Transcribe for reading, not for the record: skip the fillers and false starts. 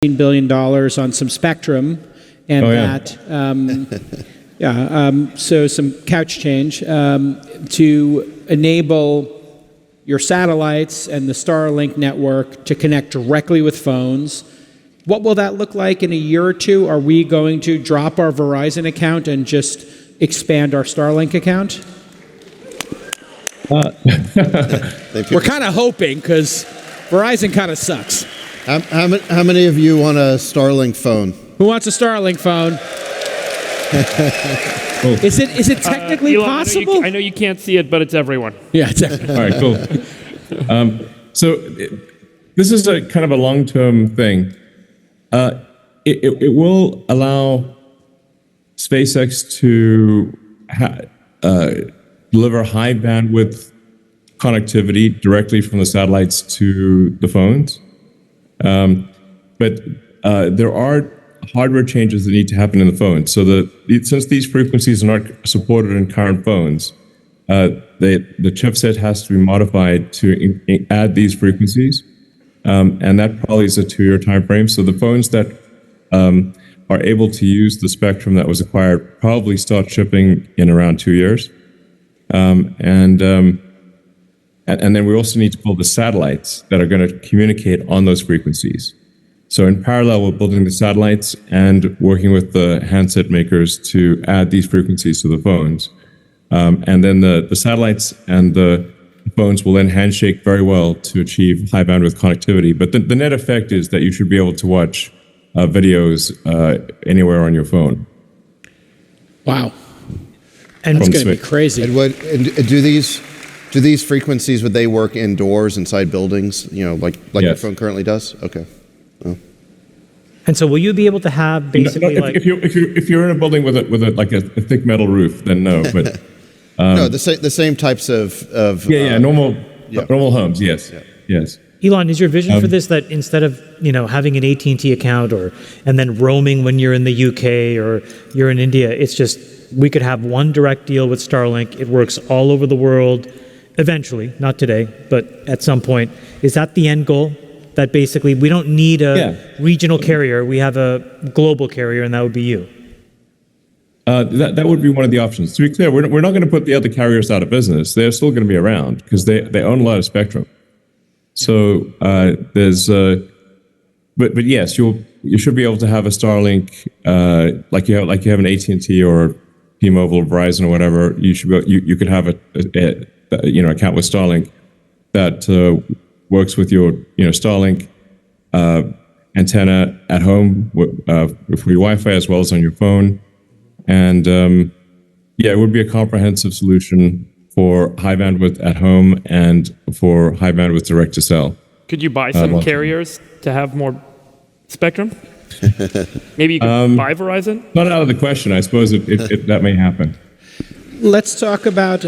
billion on some spectrum, and so some couch change to enable your satellites and the Starlink network to connect directly with phones. What will that look like in a year or two? Are we going to drop our Verizon account and just expand our Starlink account? We're kind of hoping, because Verizon kind of sucks. How many of you want a Starlink phone? Who wants a Starlink phone? Is it technically Elon, possible? I know you can't see it, but it's everyone. Yeah, it's everyone. All right, cool. So this is a kind of a long-term thing. It will allow SpaceX to deliver high bandwidth connectivity directly from the satellites to the phones. But there are hardware changes that need to happen in the phone. So since these frequencies are not supported in current phones, the chipset has to be modified to add these frequencies. And that probably is a 2-year time frame. So the phones that are able to use the spectrum that was acquired probably start shipping in around 2 years. And then we also need to build the satellites that are going to communicate on those frequencies. So in parallel, we're building the satellites and working with the handset makers to add these frequencies to the phones. And then the satellites and the phones will then handshake very well to achieve high bandwidth connectivity. But the net effect is that you should be able to watch videos anywhere on your phone. Wow. And it's going to be crazy. And do these frequencies, would they work indoors inside buildings, like Yes. your phone currently does? Okay. Oh. And so will you be able to have basically if you're in a building with a thick metal roof, then no. But no, the same types of normal homes. Yes, yes. Elon, is your vision for this that instead of having an AT&T account and then roaming when you're in the UK or you're in India, it's just we could have one direct deal with Starlink. It works all over the world eventually, not today, but at some point. Is that the end goal? That basically we don't need a regional carrier. We have a global carrier, and that would be you. That would be one of the options. To be clear, we're not going to put the other carriers out of business. They're still going to be around because they own a lot of spectrum. So there's, but yes, you should be able to have a Starlink like you have an AT&T or T-Mobile or Verizon or whatever. You could have a account with Starlink that works with your Starlink antenna at home for your Wi-Fi as well as on your phone. And it would be a comprehensive solution for high bandwidth at home and for high bandwidth direct to cell. Could you buy some carriers to have more spectrum? Maybe you could buy Verizon? Not out of the question. I suppose that may happen. Let's talk about